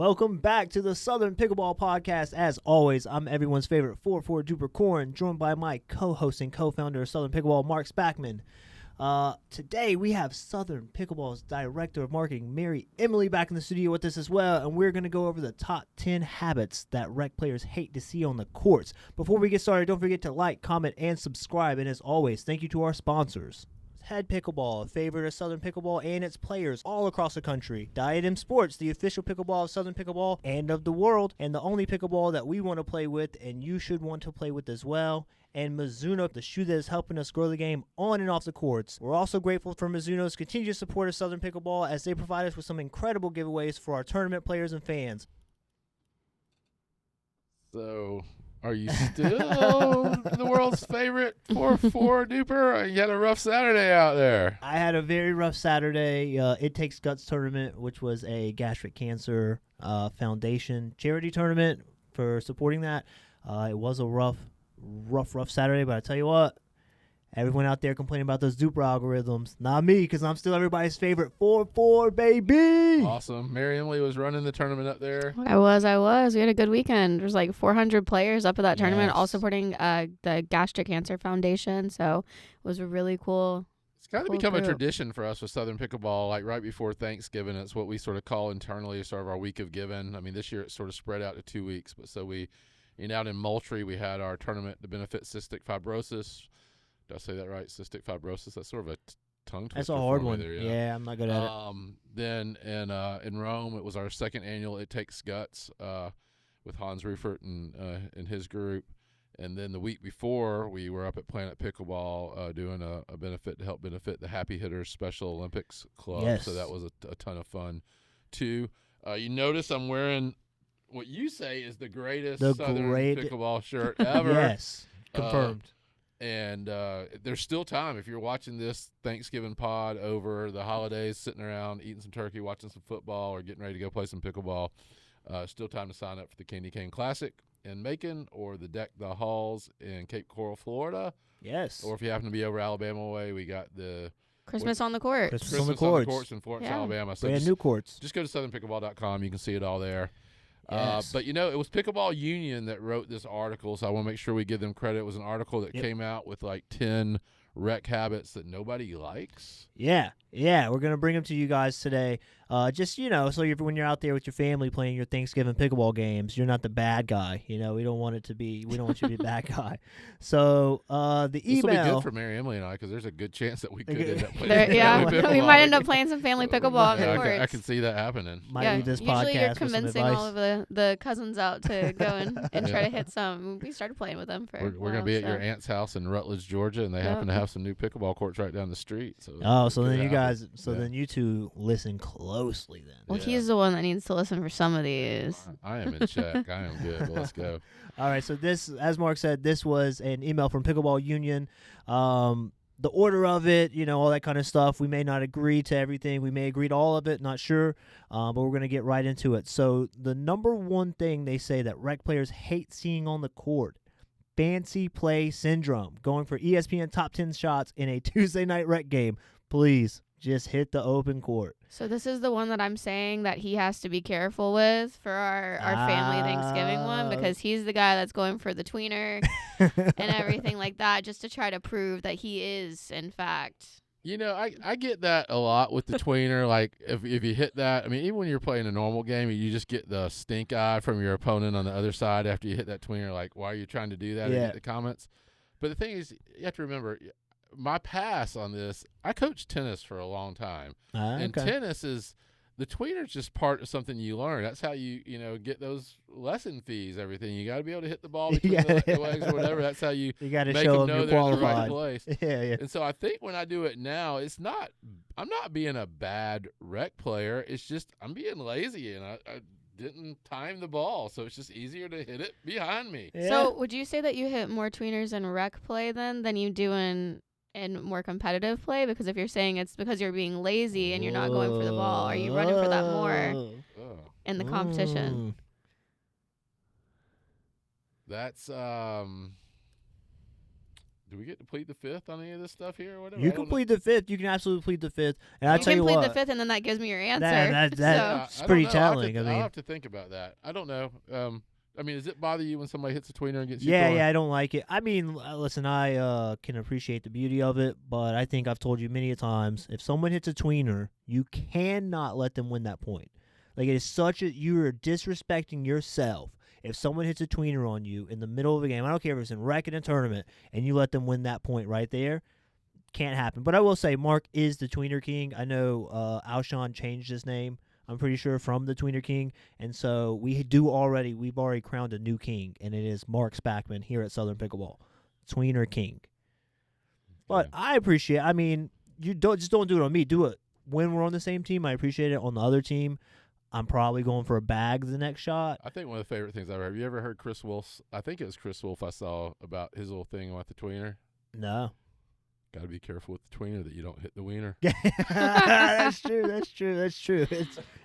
Welcome back to the Southern Pickleball Podcast. As always, I'm everyone's favorite 4-4 Duper Corn, joined by my co-host and co-founder of Southern Pickleball, Mark Spackman. Today, we have Southern Pickleball's Director of Marketing, Mary Emily, back in the studio with us as well, and we're going to go over the top 10 habits that rec players hate to see on the courts. Before we get started, don't forget to like, comment, and subscribe, and as always, thank you to our sponsors. Head Pickleball, a favorite of Southern Pickleball and its players all across the country. Diadem Sports, the official pickleball of Southern Pickleball and of the world, and the only pickleball that we want to play with and you should want to play with as well. And Mizuno, the shoe that is helping us grow the game on and off the courts. We're also grateful for Mizuno's continued support of Southern Pickleball as they provide us with some incredible giveaways for our tournament players and fans. So, are you still the world's favorite 4-4 duper? You had a rough Saturday out there. I had a very rough Saturday. It Takes Guts tournament, which was a gastric cancer foundation charity tournament for supporting that. It was a rough Saturday, but I tell you what, everyone out there complaining about those duper algorithms, not me, because I'm still everybody's favorite 4-4, baby. Awesome. Mary Emily was running the tournament up there. I was. We had a good weekend. There's like 400 players up at that tournament, all Yes. supporting the Gastric Cancer Foundation. So it was a really cool. It's kind of Cool become a group. tradition for us with Southern Pickleball, like right before Thanksgiving. It's what we sort of call internally sort of our week of giving. I mean, this year it's sort of spread out to 2 weeks, but so out in Moultrie, we had our tournament to benefit cystic fibrosis. Did I say that right? Cystic fibrosis. That's sort of a tongue twister. That's a hard for me one. there, Yeah, I'm not good at it. Then in Rome, it was our second annual It Takes Guts with Hans Rufert and his group. And then the week before, we were up at Planet Pickleball doing a benefit to help benefit the Happy Hitters Special Olympics Club. Yes. So that was a ton of fun, too. You notice I'm wearing what you say is the greatest Southern Pickleball shirt ever. Yes, confirmed. And there's still time. If you're watching this Thanksgiving pod over the holidays, sitting around eating some turkey, watching some football, or getting ready to go play some pickleball, still time to sign up for the Candy Cane Classic in Macon or the Deck the Halls in Cape Coral, Florida. Yes. Or if you happen to be over Alabama way, we got the Christmas on the court. Christmas Christmas on the courts. courts in Florence, Yeah. Alabama. So Brand new courts. just go to southernpickleball.com. You can see it all there. Yes. But, it was Pickleball Union that wrote this article, so I want to make sure we give them credit. It was an article that came out with like 10 rec habits that nobody likes. Yeah, we're going to bring them to you guys today. Just, so when you're out there with your family playing your Thanksgiving pickleball games, you're not the bad guy. We don't want you to be the bad guy. So the This will be email. good for Mary Emily and I because there's a good chance that we could end up playing We might end up playing some family pickleball on the I courts. can see that happening. Might leave this Usually podcast you're with some convincing advice. all of the cousins out to go and try to hit some. We started playing with them for a We're while, going to be at so. your aunt's house in Rutledge, Georgia, and they happen to have some new pickleball courts right down the street. So So then you guys, Yeah. then you two listen closely then. Well, Yeah. he's the one that needs to listen for some of these. I am in check. I am good. But let's go. All right, so this, as Mark said, this was an email from Pickleball Union. The order of it, all that kind of stuff. We may not agree to everything. We may agree to all of it, not sure. But we're going to get right into it. So the number one thing they say that rec players hate seeing on the court, fancy play syndrome. Going for ESPN top 10 shots in a Tuesday night rec game. Please, just hit the open court. So this is the one that I'm saying that he has to be careful with for our family Thanksgiving one, because he's the guy that's going for the tweener and everything like that, just to try to prove that he is, in fact. I get that a lot with the tweener. Like, if you hit that, I mean, even when you're playing a normal game, you just get the stink eye from your opponent on the other side after you hit that tweener. Like, why are you trying to do that? Yeah. And get the comments. But the thing is, you have to remember, my pass on this, I coached tennis for a long time. And tennis is, the tweener's just part of something you learn. That's how you get those lesson fees, everything. You got to be able to hit the ball between the legs or whatever. That's how you got to make show them them know you're they're in the right qualified. place. Yeah. And so I think when I do it now, I'm not being a bad rec player. It's just I'm being lazy and I didn't time the ball, so it's just easier to hit it behind me. Yeah. So would you say that you hit more tweeners in rec play then than you do in more competitive play? Because if you're saying it's because you're being lazy and you're not going for the ball, are you running for that more in the competition? That's Do we get to plead the fifth on any of this stuff here or whatever? You can plead the fifth. You can absolutely plead the fifth. And I'll tell you what. You what. can plead the fifth, and then that gives me your answer. That's pretty telling. I'll have to think about that. I don't know. I mean, does it bother you when somebody hits a tweener and gets you? Yeah, I don't like it. I mean, listen, I can appreciate the beauty of it, but I think I've told you many a times, if someone hits a tweener, you cannot let them win that point. Like, it is you are disrespecting yourself. If someone hits a tweener on you in the middle of a game, I don't care if it's in rec in a tournament, and you let them win that point right there, can't happen. But I will say, Mark is the tweener king. I know Alshon changed his name, I'm pretty sure, from the tweener king. And so we've already crowned a new king, and it is Mark Spackman here at Southern Pickleball, tweener king. But I appreciate, I mean, you don't do it on me. Do it when we're on the same team. I appreciate it. On the other team, I'm probably going for a bag the next shot. I think one of the favorite things I've ever heard. Have you ever heard Chris Wolf? I think it was Chris Wolf I saw about his little thing about the tweener. No. Got to be careful with the tweener that you don't hit the wiener. That's true.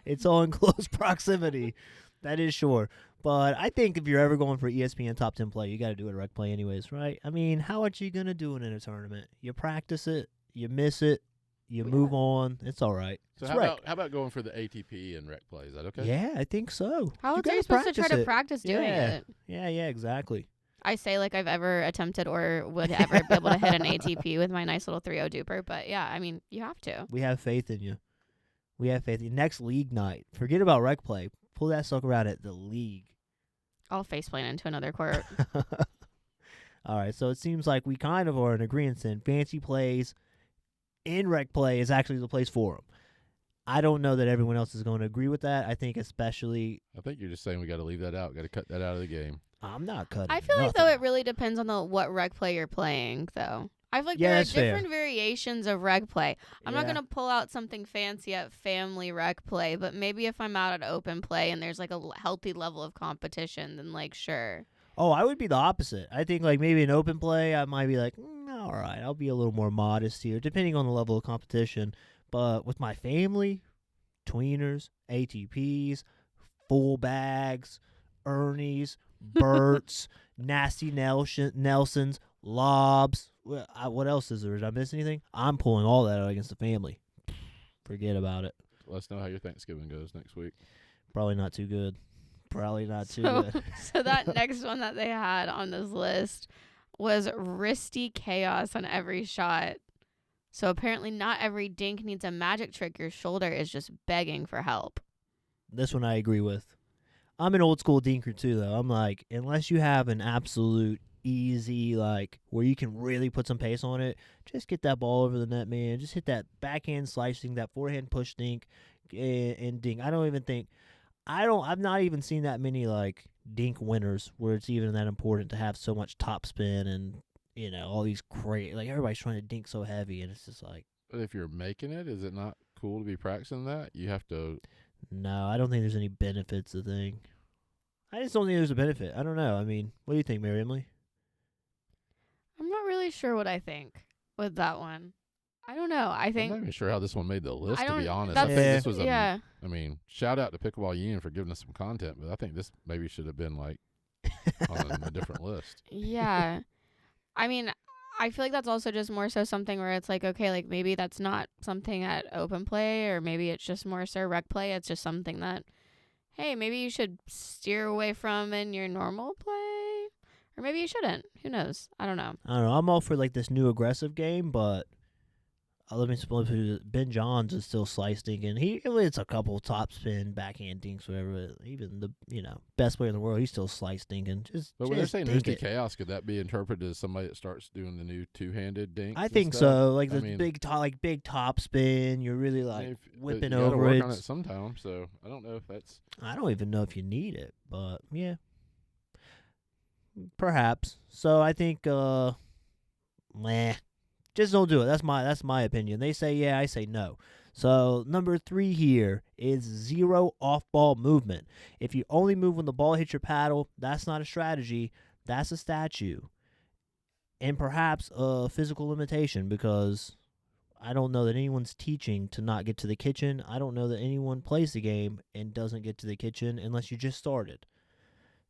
It's all in close proximity. That is sure. But I think if you're ever going for ESPN top 10 play, you got to do it rec play anyways, right? I mean, how are you going to do it in a tournament? You practice it, you miss it, you move on. It's all right. So how about going for the ATP and rec play? Is that okay? Yeah, I think so. How else are you supposed to try to practice doing it? Yeah, exactly. I say like I've ever attempted or would ever be able to hit an ATP with my nice little 3-0 duper. But, yeah, I mean, you have to. We have faith in you. Next league night, forget about rec play. Pull that sucker out at the league. I'll faceplant into another court. All right, so it seems like we kind of are in agreement in fancy plays in rec play is actually the place for them. I don't know that everyone else is going to agree with that. I think you're just saying we got to leave that out. Got to cut that out of the game. I'm not cutting. I feel like though it really depends on what rec play you're playing though. I feel like there are different variations of rec play. I'm not going to pull out something fancy at family rec play, but maybe if I'm out at open play and there's like a healthy level of competition, then like sure. Oh, I would be the opposite. I think like maybe in open play I might be like, all right, I'll be a little more modest here, depending on the level of competition. But with my family, tweeners, ATPs, full bags, Ernies, Berts, nasty Nelsons, lobs. What else is there? Did I miss anything? I'm pulling all that out against the family. Forget about it. Let us know how your Thanksgiving goes next week. Probably not too good. Good. So that next one that they had on this list was wristy chaos on every shot. So apparently not every dink needs a magic trick. Your shoulder is just begging for help. This one I agree with. I'm an old school dinker too, though. I'm like, unless you have an absolute easy, like, where you can really put some pace on it, just get that ball over the net, man. Just hit that backhand slicing, that forehand push dink, and dink. I've not even seen that many, like, dink winners where it's even that important to have so much top spin and, you know, all these like, everybody's trying to dink so heavy, and it's just like. But if you're making it, is it not cool to be practicing that? You have to. No, I don't think there's any benefits to the thing. I just don't think there's a benefit. I don't know. I mean, what do you think, Mary Emily? I'm not really sure what I think with that one. I don't know. I'm not even sure how this one made the list, to be honest. I think this was I mean, shout out to Pickleball Union for giving us some content, but I think this maybe should have been like on a different list. Yeah. I mean, I feel like that's also just more so something where it's like, okay, like maybe that's not something at open play, or maybe it's just more so rec play. It's just something that, hey, maybe you should steer away from in your normal play, or maybe you shouldn't. Who knows? I don't know. I'm all for like this new aggressive game, but let me suppose Ben Johns is still slice dinking. It's a couple top spin, backhand dinks, whatever. But even the best player in the world, he's still slice dinking. But when they're saying wristy chaos, could that be interpreted as somebody that starts doing the new two-handed dinks? I think so. Like big top spin, you're really like whipping over it. You got to work on it sometime. So I don't know if that's. I don't even know if you need it, but yeah, perhaps. So I think, just don't do it. That's my opinion. They say yeah, I say no. So number 3 here is 0 off-ball movement. If you only move when the ball hits your paddle, that's not a strategy. That's a statue. And perhaps a physical limitation, because I don't know that anyone's teaching to not get to the kitchen. I don't know that anyone plays the game and doesn't get to the kitchen unless you just started.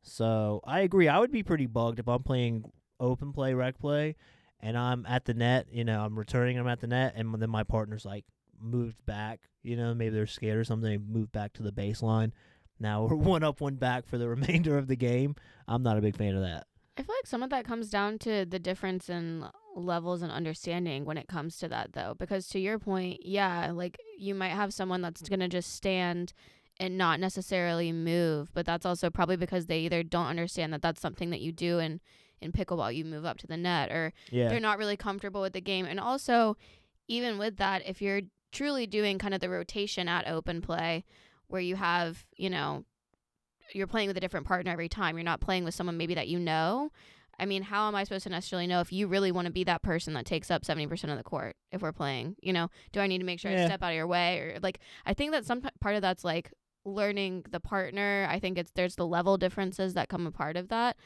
So I agree. I would be pretty bugged if I'm playing open play, rec play, and I'm at the net, I'm returning them at the net, and then my partner's like moved back, maybe they're scared or something, they moved back to the baseline. Now we're 1 up, 1 back for the remainder of the game. I'm not a big fan of that. I feel like some of that comes down to the difference in levels and understanding when it comes to that, though. Because to your point, yeah, like you might have someone that's going to just stand and not necessarily move. But that's also probably because they either don't understand that that's something that you do in pickleball. You move up to the net, or they're not really comfortable with the game. And also, even with that, if you're truly doing kind of the rotation at open play where you have, you're playing with a different partner every time. You're not playing with someone maybe that you know. I mean, how am I supposed to necessarily know if you really want to be that person that takes up 70% of the court if we're playing? Do I need to make sure I step out of your way? Or like, I think that some part of that's like learning the partner. I think there's the level differences that come a part of that.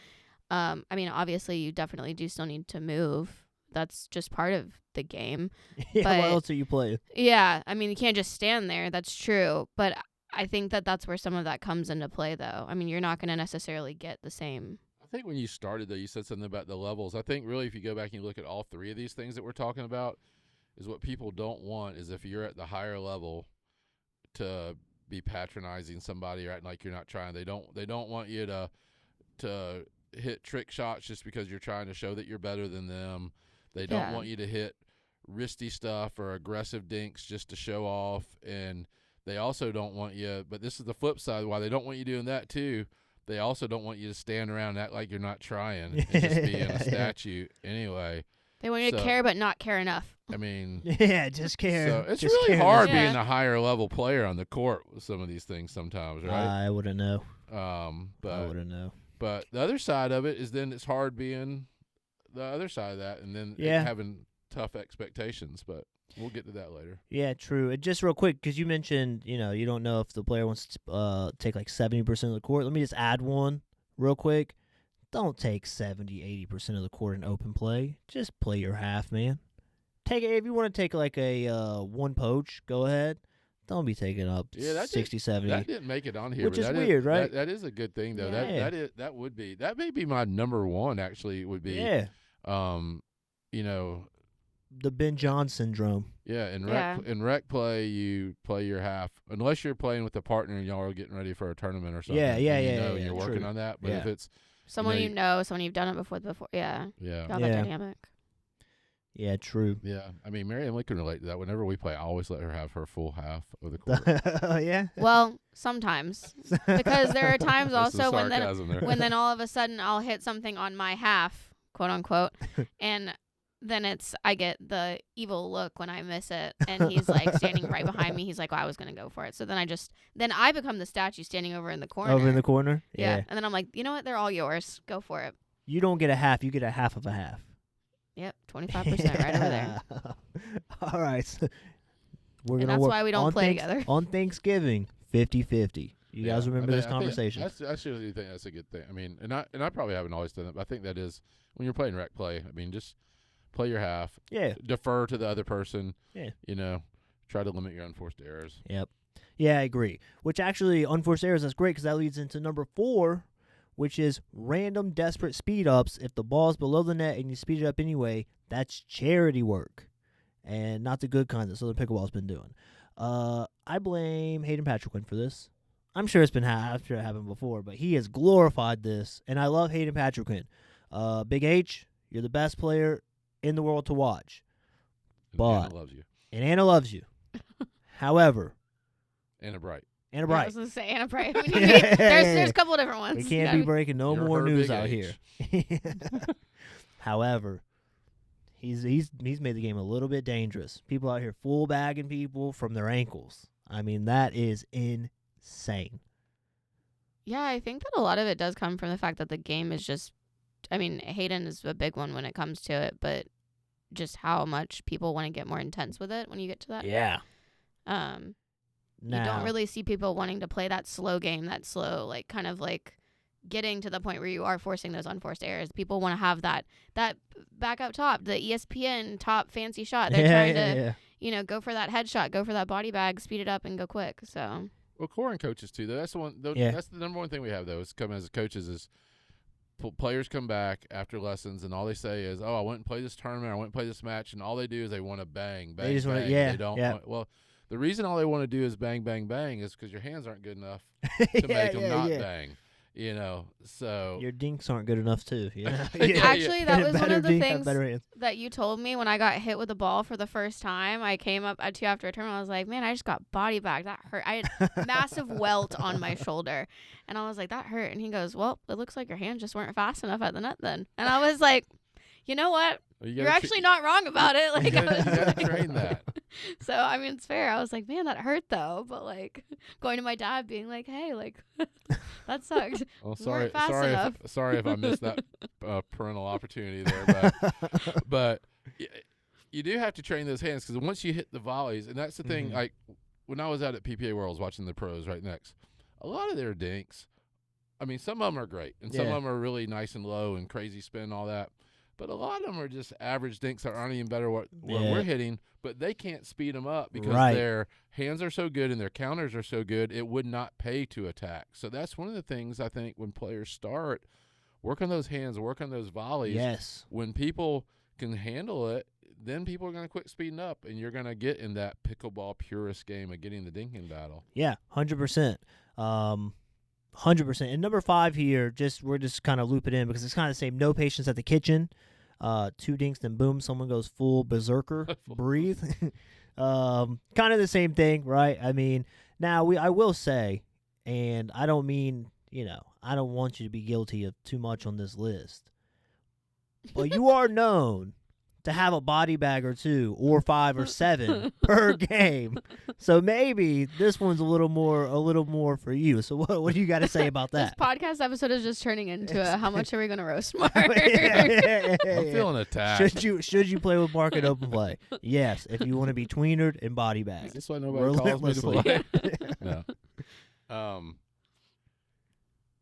I mean, obviously, you definitely do still need to move. That's just part of the game. Yeah, but, what else are you playing? Yeah, I mean, you can't just stand there. That's true. But I think that that's where some of that comes into play, though. I mean, you're not going to necessarily get the same. I think when you started, though, you said something about the levels. I think really if you go back and you look at all three of these things that we're talking about, is what people don't want is if you're at the higher level to be patronizing somebody or acting like you're not trying. They don't want you to hit trick shots just because you're trying to show that you're better than them. They don't want you to hit wristy stuff or aggressive dinks just to show off. And they also don't want you, but this is the flip side, why they don't want you doing that too. They also don't want you to stand around and act like you're not trying and just be in a statue anyway. They want you to care but not care enough. I mean, just care. So it's just really care hard enough. being a higher level player on the court with some of these things sometimes, right? I wouldn't know. But I wouldn't know. But the other side of it is then it's hard being the other side of that, and then having tough expectations. But we'll get to that later. Yeah, true. And just real quick, because you mentioned, you don't know if the player wants to take like 70% of the court. Let me just add one real quick. Don't take 70, 80% of the court in open play. Just play your half, man. Take it if you want to take like a one poach. Go ahead. Don't be taking up 60, 70. That didn't make it on here, which is weird, right? That is a good thing though. Yeah. That may be my number one. Actually, would be the Ben John syndrome. Yeah, in rec play, you play your half unless you're playing with a partner and y'all are getting ready for a tournament or something. Yeah. You're working on that, but if it's someone someone you've done it before, that dynamic. Yeah, true. Yeah, I mean, Mary Emily can relate to that. Whenever we play, I always let her have her full half of the court. Yeah. Well, sometimes because there are times also when then all of a sudden I'll hit something on my half, quote unquote, and then I get the evil look when I miss it, and he's like standing right behind me. He's like, "Well, I was gonna go for it." So then I become the statue standing over in the corner. Over in the corner. Yeah. And then I'm like, you know what? They're all yours. Go for it. You don't get a half. You get a half of a half. Yep, 25% right over there. All right. So we're and gonna that's work why we don't play together. On Thanksgiving, 50-50. You guys remember this conversation? I actually think that's a good thing. I mean, and I probably haven't always done it, but I think that is when you're playing rec play. I mean, just play your half. Yeah. Defer to the other person. Yeah. Try to limit your unforced errors. Yep. Yeah, I agree. Which actually, unforced errors, that's great because that leads into number 4, which is random desperate speed ups. If the ball's below the net and you speed it up anyway, that's charity work. And not the good kind that Southern Pickleball's been doing. I blame Hayden Patrick for this. I'm sure it's been after it happened before, but he has glorified this, and I love Hayden Patrick. Big H, you're the best player in the world to watch. But Anna loves you. And Anna loves you. However, Anna Bright. Anna Bright. I was going to say Anna Bright. There's a couple of different ones. We can't be breaking no You're more news out H. here. However, he's made the game a little bit dangerous. People out here full bagging people from their ankles. I mean, that is insane. Yeah, I think that a lot of it does come from the fact that the game is just, I mean, Hayden is a big one when it comes to it, but just how much people want to get more intense with it when you get to that. Yeah. You don't really see people wanting to play that slow game, that slow, like kind of like getting to the point where you are forcing those unforced errors. People want to have that back up top, the ESPN top fancy shot. They're trying to, go for that headshot, go for that body bag, speed it up and go quick. So. Well, core and coaches too, though. That's the one. That's the number one thing we have, though, is coming as coaches is players come back after lessons and all they say is, "Oh, I went and played this tournament. I went and played this match," and all they do is they want to bang, bang, they just bang. Want to, they don't. Well, the reason all they want to do is bang, bang, bang is because your hands aren't good enough to make them not bang. So your dinks aren't good enough too. Actually, that was one of the things hands. that you told me when I got hit with the ball for the first time. I came up to you after a tournament. I was like, man, I just got body bagged. That hurt. I had massive welt on my shoulder, and I was like, that hurt. And he goes, well, it looks like your hands just weren't fast enough at the net then. And I was like, you know what? You're actually not wrong about it. Like, you gotta train that. So I mean, it's fair. I was like, man, that hurt though. But like, going to my dad, being like, hey, like, that sucked. Well, sorry if I missed that parental opportunity there, but you do have to train those hands because once you hit the volleys, and that's the thing. Like when I was out at PPA Worlds watching the pros right next, a lot of their dinks. I mean, some of them are great, and some of them are really nice and low and crazy spin and all that. But a lot of them are just average dinks that aren't even better what we're hitting, but they can't speed them up because their hands are so good and their counters are so good, it would not pay to attack. So that's one of the things I think when players start, work on those hands, work on those volleys. Yes. When people can handle it, then people are going to quit speeding up, and you're going to get in that pickleball purist game of getting the dinking battle. Yeah, 100%. 100%. And number 5 here, we're just kind of loop it in because it's kind of the same. No patience at the kitchen. 2 dinks, then boom, someone goes full berserker. Breathe. Kind of the same thing, right? I mean, now I will say, and I don't mean, I don't want you to be guilty of too much on this list, but you are known to have a body bag or 2 or 5 or 7 per game. So maybe this one's a little more for you. So what do you got to say about that? This podcast episode is just turning into how much are we going to roast Mark? I'm feeling attacked. Should you play with Mark at open play? Yes, if you want to be tweenered and body bagged. That's why nobody calls me to play. No.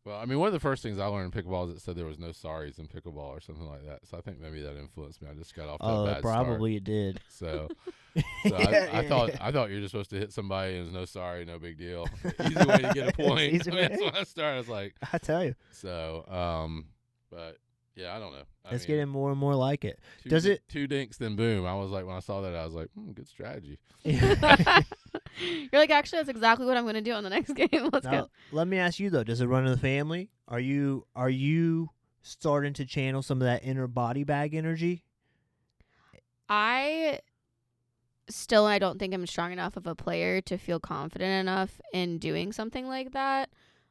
Well, I mean, one of the first things I learned in pickleball is it said there was no sorries in pickleball or something like that. So I think maybe that influenced me. I just got off to a bad probably start. It did. So I thought you were just supposed to hit somebody and it was no sorry, no big deal. Easy way to get a point. That's when I started. I was like, I tell you. So, but yeah, I don't know. It's getting more and more like it. Does it? 2 dinks, then boom. I was like, when I saw that, I was like, good strategy. You're like, actually, that's exactly what I'm going to do on the next game. Let's go. Let me ask you though: does it run in the family? Are you starting to channel some of that inner body bag energy? I don't think I'm strong enough of a player to feel confident enough in doing something like that,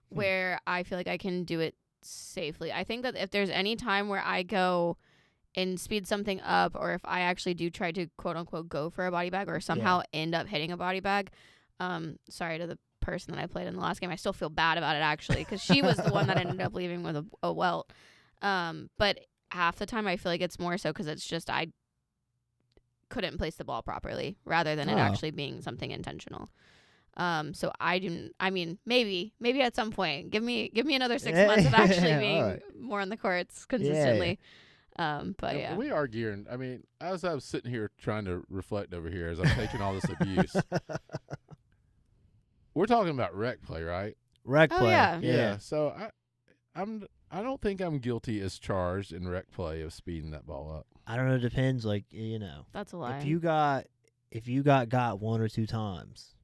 where I feel like I can do it safely. I think that if there's any time where I go and speed something up, or if I actually do try to quote unquote go for a body bag or somehow end up hitting a body bag, sorry to the person that I played in the last game, I still feel bad about it actually because she was the one that ended up leaving with a welt. But half the time I feel like it's more so because it's just I couldn't place the ball properly rather than it actually being something intentional. So I mean, maybe at some point, give me another 6 months of actually being more on the courts consistently. But yeah, we are gearing. I mean, as I was sitting here trying to reflect over here as I'm taking all this abuse, we're talking about rec play, right? Rec play. Yeah. So I don't think I'm guilty as charged in rec play of speeding that ball up. I don't know. It depends. Like, that's a lie. If you got 1 or 2 times,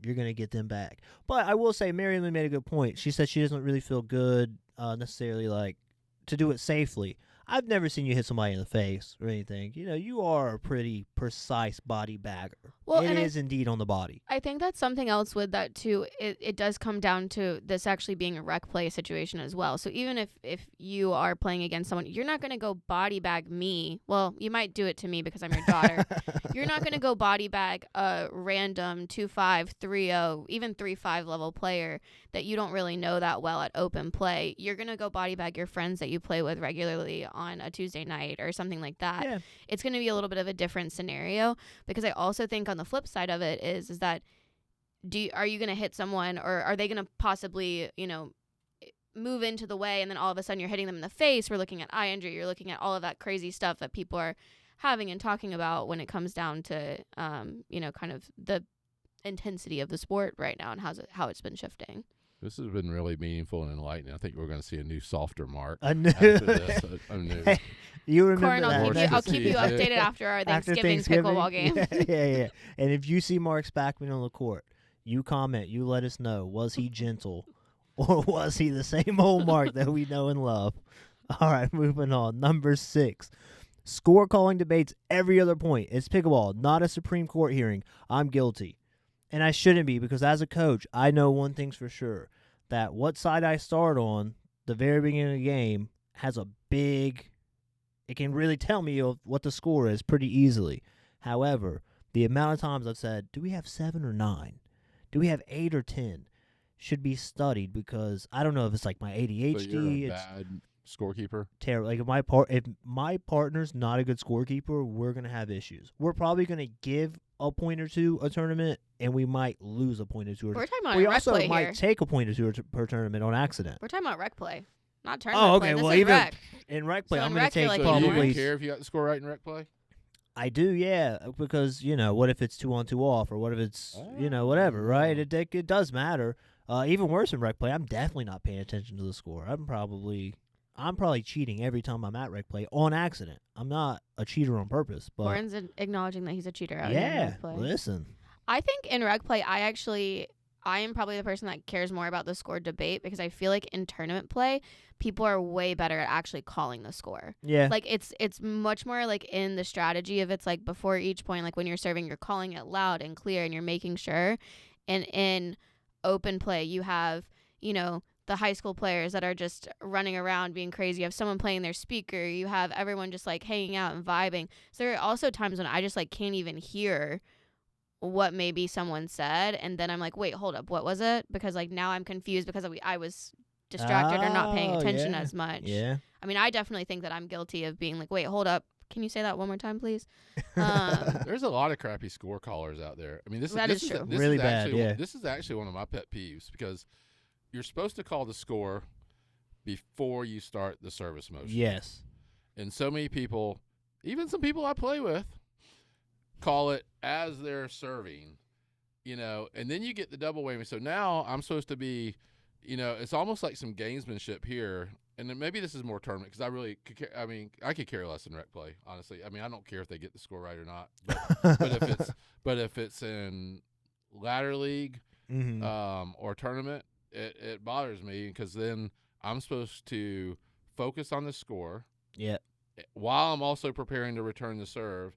you're going to get them back. But I will say, Mary Lynn made a good point. She said she doesn't really feel good necessarily like to do it safely. I've never seen you hit somebody in the face or anything. You are a pretty precise body bagger. Well, it is indeed on the body. I think that's something else with that, too. It does come down to this actually being a rec play situation as well. So even if you are playing against someone, you're not going to go body bag me. Well, you might do it to me because I'm your daughter. You're not going to go body bag a random 2-5, 3-0, even 3-5 level player that you don't really know that well at open play. You're going to go body bag your friends that you play with regularly on a Tuesday night or something like that. Yeah. It's going to be a little bit of a different scenario because I also think on the flip side of it is that are you going to hit someone or are they going to possibly, move into the way and then all of a sudden you're hitting them in the face? We're looking at eye injury. You're looking at all of that crazy stuff that people are having and talking about when it comes down to, kind of the intensity of the sport right now and how it's been shifting. This has been really meaningful and enlightening. I think we're going to see a new softer Mark A new. after this. A new. You remember Corin, that? I'll keep you updated after our Thanksgiving pickleball game. Yeah. And if you see Mark Spackman on the court, you comment. You let us know. Was he gentle, or was he the same old Mark that we know and love? All right, moving on. Number 6. Score calling debates every other point. It's pickleball, not a Supreme Court hearing. I'm guilty. And I shouldn't be, because as a coach, I know one thing's for sure, that what side I start on the very beginning of the game has a big, it can really tell me what the score is pretty easily. However, the amount of times I've said, do we have 7 or 9? Do we have 8 or 10? Should be studied, because I don't know if it's like my ADHD. So you're a bad scorekeeper? Terrible. Like if my partner's not a good scorekeeper, we're gonna have issues. We're probably gonna give a point or two a tournament, and we might lose a point or two. We're talking about we rec also play might here. take a point or two per tournament on accident. We're talking about rec play, not tournament Oh, okay. play. This Well, is even rec. in rec play, So I'm in gonna rec, you're take like, So Probably. do you probably. even care if you got the score right in rec play? I do, yeah, because what if it's 2 on 2 off, or what if it's whatever, right? It does matter. Even worse in rec play, I'm definitely not paying attention to the score. I'm probably cheating every time I'm at rec play on accident. I'm not a cheater on purpose, but Corin's acknowledging that he's a cheater out here in yeah, rec play. listen. I think in rec play, I am probably the person that cares more about the score debate, because I feel like in tournament play, people are way better at actually calling the score. Yeah. Like it's much more like in the strategy of it's like before each point, like when you're serving, you're calling it loud and clear and you're making sure. And in open play, you have, the high school players that are just running around being crazy. You have someone playing their speaker. You have everyone just like hanging out and vibing. So there are also times when I just like can't even hear what maybe someone said, and then I'm like, wait, hold up, what was it? Because like now I'm confused because I was distracted or not paying attention as much. Yeah. I mean, I definitely think that I'm guilty of being like, wait, hold up, can you say that one more time, please? There's a lot of crappy score callers out there. I mean, this That is is true. Really bad, actually, yeah. This is actually one of my pet peeves, because you're supposed to call the score before you start the service motion. Yes. And so many people, even some people I play with, call it as they're serving, and then you get the double whammy. So now I'm supposed to be, it's almost like some gamesmanship here. And then maybe this is more tournament, because I really could I could care less in rec play, honestly. I mean, I don't care if they get the score right or not. But if it's in ladder league or tournament, it bothers me, because then I'm supposed to focus on the score. Yeah. While I'm also preparing to return the serve.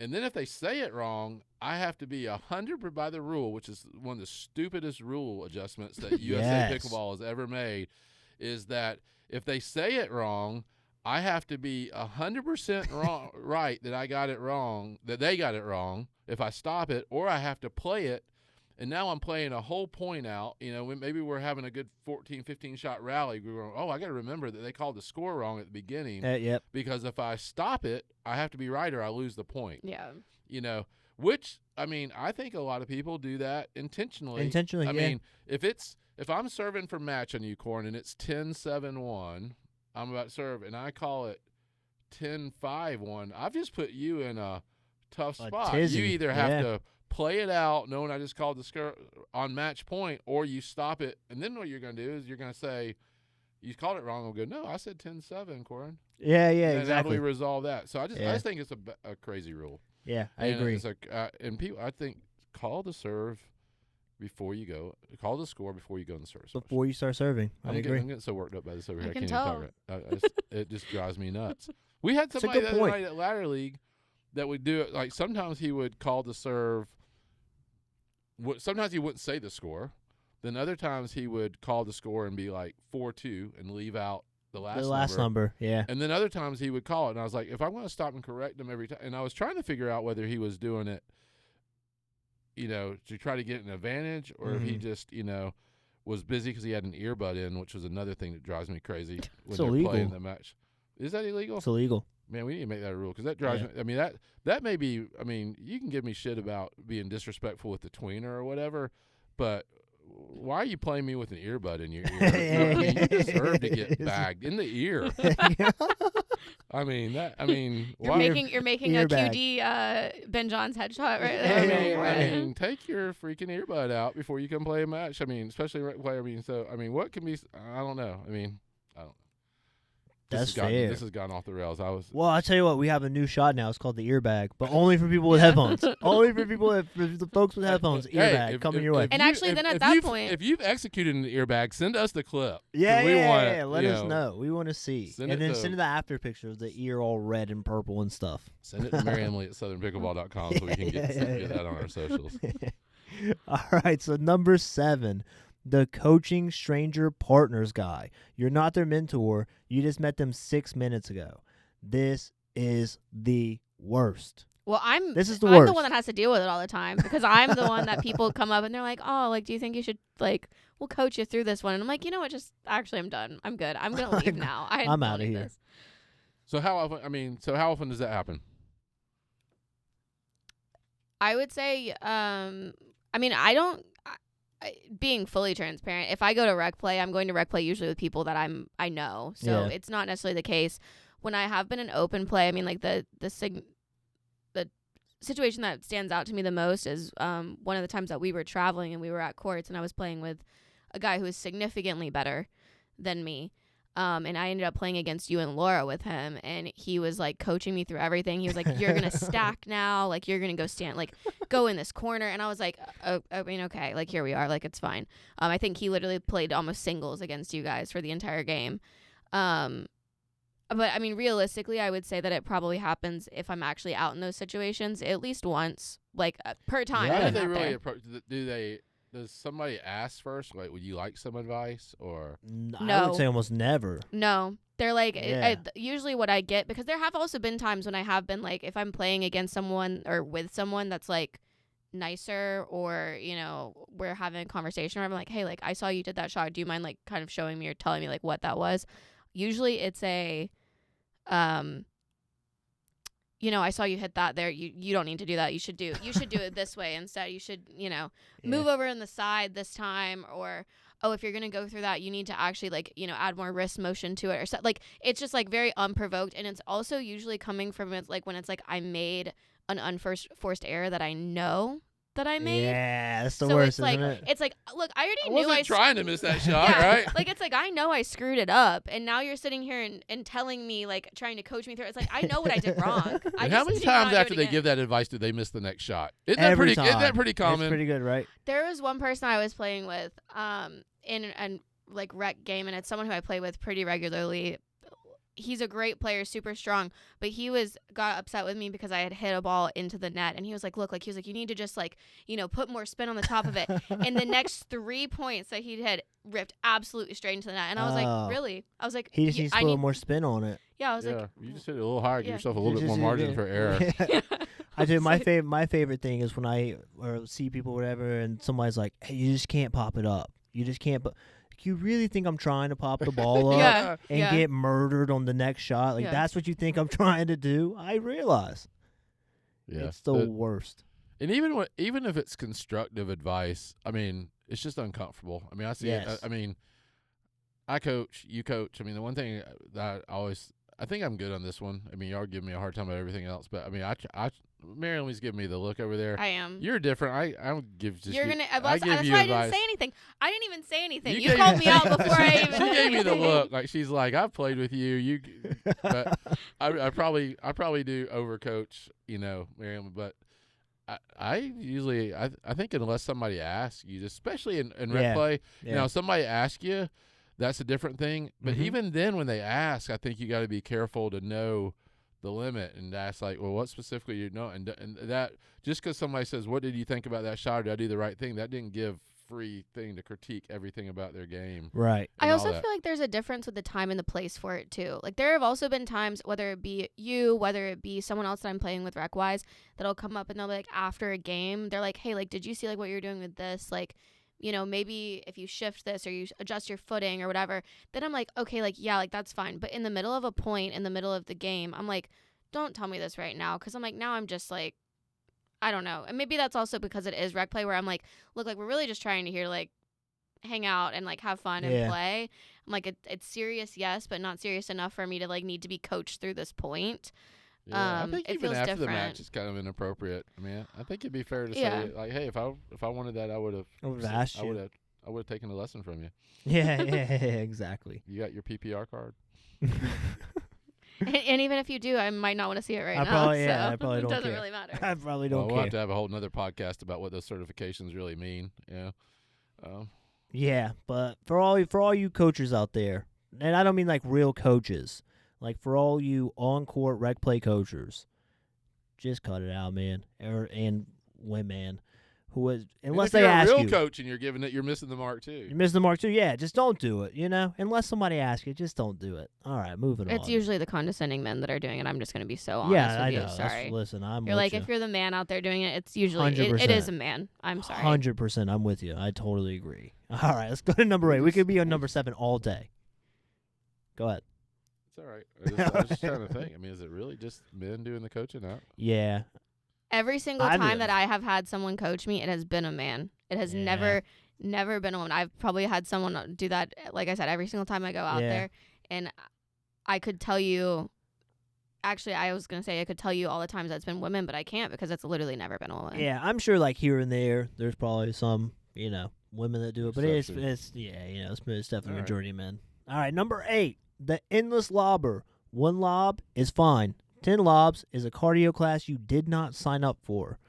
And then if they say it wrong, I have to be 100 by the rule, which is one of the stupidest rule adjustments that USA Pickleball has ever made, is that if they say it wrong, I have to be 100% wrong, right, that I got it wrong, that they got it wrong if I stop it, or I have to play it. And now I'm playing a whole point out. Maybe we're having a good 14, 15-shot rally. We're going, I got to remember that they called the score wrong at the beginning. Yep. Because if I stop it, I have to be right or I lose the point. Yeah. Which, I think a lot of people do that intentionally. I mean, if I'm serving for match on you, Corin, and it's 10-7-1, I'm about to serve, and I call it 10-5-1, I've just put you in a tough spot. Tizzy. You either have to play it out knowing I just called the score on match point, or you stop it, and then what you're going to do is you're going to say, you called it wrong. I'll go, no, I said 10-7, Corin. Yeah, And exactly. how do we resolve that? So I just think it's a crazy rule. Yeah, I agree. It's and people, I think, call the serve before you go. Call the score before you go in the service. Before you start serving. I agree. I'm getting so worked up by this over here. I can Can't tell. even talk right. It just drives me nuts. We had It's a somebody good the other point. night at Ladder League that would do it. Like sometimes he would call the serve. Sometimes he wouldn't say the score. Then other times he would call the score and be like 4-2 and leave out the last number. Yeah. And then other times he would call it, and I was like, if I'm going to stop and correct him every time, and I was trying to figure out whether he was doing it, to try to get an advantage, or if he just, was busy because he had an earbud in, which was another thing that drives me crazy when they're illegal. playing the match. Is that illegal? It's illegal. Man, we need to make that a rule, because that drives me. I mean, that may be. I mean, you can give me shit about being disrespectful with the tweener or whatever, but why are you playing me with an earbud in your ear? You deserve to get bagged in the ear. You're why? making a QD Ben John's headshot right there. I mean, take your freaking earbud out before you come play a match. I mean, especially rec play. What can be? I don't know. I don't know. That's fair. This has gone off the rails. Well, I'll tell you what. We have a new shot now. It's called the earbag, but only for people with headphones. Only for the folks with headphones. Earbag coming your way. And actually, then at that point, if you've executed an earbag, send us the clip. Yeah. Let us know. We want to see. And then send the after picture of the ear all red and purple and stuff. Send it to Mary Emily at southernpickleball.com so we can get that on our socials. All right. So number 7. The coaching stranger partners guy. You're not their mentor. You just met them 6 minutes ago. This is the worst. Well, This is the I'm worst. the one that has to deal with it all the time because I'm the one that people come up and they're like, oh, like, do you think you should, like, we'll coach you through this one? And I'm like, you know what? Actually, I'm done. I'm good. I'm going to leave now. I'm out of here. This. So how often does that happen? I would say, being fully transparent, if I go to rec play, I'm going to rec play usually with people that I know. So it's not necessarily the case. When I have been in open play, I mean, like the situation that stands out to me the most is one of the times that we were traveling and we were at courts and I was playing with a guy who is significantly better than me. And I ended up playing against you and Laura with him, and he was like coaching me through everything. He was like, "You're gonna stack now, like you're gonna go in this corner." And I was like, okay, like here we are, like it's fine. I think he literally played almost singles against you guys for the entire game. But I mean, realistically, I would say that it probably happens if I'm actually out in those situations at least once, like per time. How do they really approach? Does somebody ask first? Like, would you like some advice? Or No. I would say almost never. No. They're like, usually what I get, because there have also been times when I have been like, if I'm playing against someone or with someone that's like nicer or, you know, we're having a conversation where I'm like, hey, like, I saw you did that shot. Do you mind like kind of showing me or telling me like what that was? Usually it's a, you know, I saw you hit that there. You don't need to do that. You should do it this way instead. You should, you know, move over in the side this time, or, oh, if you're going to go through that, you need to actually like, you know, add more wrist motion to it or so. Like, it's just like very unprovoked. And it's also usually coming from it's like when it's like I made an unforced error that I know that I made. Yeah, that's the worst, isn't it? It's like, look, I already knew I trying to miss that shot, yeah, right? Like, it's like, I know I screwed it up, and now you're sitting here and telling me, like, trying to coach me through it. It's like, I know what I did wrong. And how many times after they give that advice do they miss the next shot? Isn't that Every pretty time. common? It's pretty good, right? There was one person I was playing with in a like rec game, and it's someone who I play with pretty regularly. He's a great player, super strong, but he got upset with me because I had hit a ball into the net, and he was like, look, like, he was like, you need to just like, you know, put more spin on the top of it. And the next 3 points that he had ripped absolutely straight into the net. And I was like, really? I was like, he just needs to put a little more spin on it. Yeah, I was like, you just hit it a little higher, give yourself a little bit more margin for error. I do. My favorite thing is when I see people, whatever, and somebody's like, hey, you just can't pop it up. You just can't. You really think I'm trying to pop the ball up and get murdered on the next shot? Like, that's what you think I'm trying to do? I realize. Yeah. It's the worst. And even if it's constructive advice, I mean, it's just uncomfortable. I mean, I see it. I mean, I coach, you coach. I mean, the one thing that I think I'm good on this one. I mean, y'all give me a hard time about everything else, but I mean, Marylam's giving me the look over there. I am. You're different. I don't give just. You're gonna. That's why I didn't say anything. I didn't even say anything. You called me out before I even. She gave me the look. Like, she's like, I've played with you. But I probably do overcoach, you know, Marylam. But I usually I think unless somebody asks you, especially in rec play, you know, somebody asks you, that's a different thing. But even then, when they ask, I think you got to be careful to know the limit and ask, like, well, what specifically you know, and that just because somebody says, what did you think about that shot, or did I do the right thing, that didn't give free thing to critique everything about their game, right? I also feel like there's a difference with the time and the place for it too. Like, there have also been times, whether it be you, whether it be someone else that I'm playing with rec wise, that'll come up and they'll be like, after a game, they're like, hey, like, did you see like what you're doing with this, like, you know, maybe if you shift this or you adjust your footing or whatever, then I'm like, okay, like, yeah, like, that's fine. But in the middle of a point, in the middle of the game, I'm like, don't tell me this right now, because I'm like, now I'm just like, I don't know. And maybe that's also because it is rec play where I'm like, look, like, we're really just trying to hear, like, hang out and like have fun and play. I'm like, it's serious, yes, but not serious enough for me to like need to be coached through this point. Yeah, I think it even feels after different. the match, it's kind of inappropriate. I mean, I think it'd be fair to say, like, hey, if I wanted that, I would have asked you. I would have taken a lesson from you. Yeah, exactly. You got your PPR card? And even if you do, I might not want to see it right now. I probably don't It doesn't care. really matter. I probably don't care. We'll have to have a whole nother podcast about what those certifications really mean. Yeah, but for all you coaches out there, and I don't mean like real coaches, like for all you on-court rec play coaches, just cut it out, man, and women. Unless they ask you. If you're a real coach and you're giving it, you're missing the mark too. You're missing the mark too. Yeah, just don't do it. Unless somebody asks you, just don't do it. All right, moving on. It's usually the condescending men that are doing it. I'm just going to be so honest with I you. know. Sorry. Listen, You're like, if you're the man out there doing it, it's usually it is a man. I'm sorry. 100%. I'm with you. I totally agree. All right, let's go to number 8. We could be on number 7 all day. Go ahead. It's all right. I was just trying to think. I mean, is it really just men doing the coaching out? Yeah. Every single time that I have had someone coach me, it has been a man. It has never been a woman. I've probably had someone do that, like I said, every single time I go out there. And I could tell you, actually, I was going to say I could tell you all the times that's been women, but I can't because it's literally never been a woman. Yeah, I'm sure like here and there's probably some, women that do it. But it's definitely a majority of men. All right, number 8, the endless lobber. 1 lob is fine. 10 lobs is a cardio class you did not sign up for.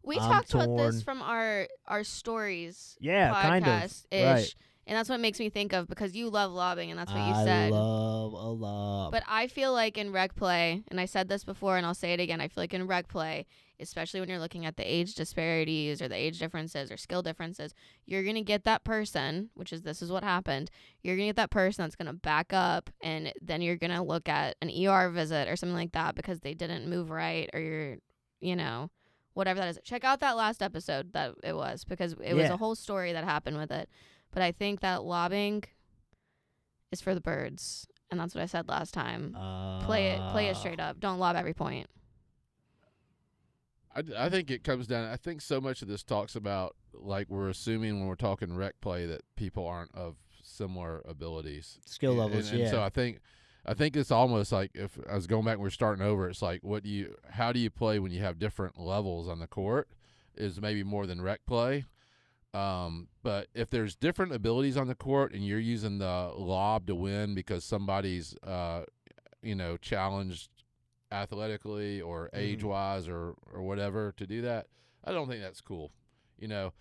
We talked about this from our stories podcast kind of. ish. Right. And that's what makes me think of, because you love lobbing and that's what you said. I love a lob. But I feel like in rec play, and I said this before and I'll say it again, I feel like in rec play, especially when you're looking at the age disparities or the age differences or skill differences, you're going to get that person, this is what happened, you're going to get that person that's going to back up, and then you're going to look at an ER visit or something like that because they didn't move right, or you're, whatever that is. Check out that last episode that it was, because it was a whole story that happened with it. But I think that lobbing is for the birds, and that's what I said last time. Play it straight up. Don't lob every point. I think it comes down. I think so much of this talks about, like, we're assuming when we're talking rec play that people aren't of similar abilities, skill levels. And so I think it's almost like, if I was going back and we're starting over, it's like, how do you play when you have different levels on the court is maybe more than rec play. But if there's different abilities on the court and you're using the lob to win because somebody's, challenged athletically or age-wise or whatever to do that, I don't think that's cool. Now,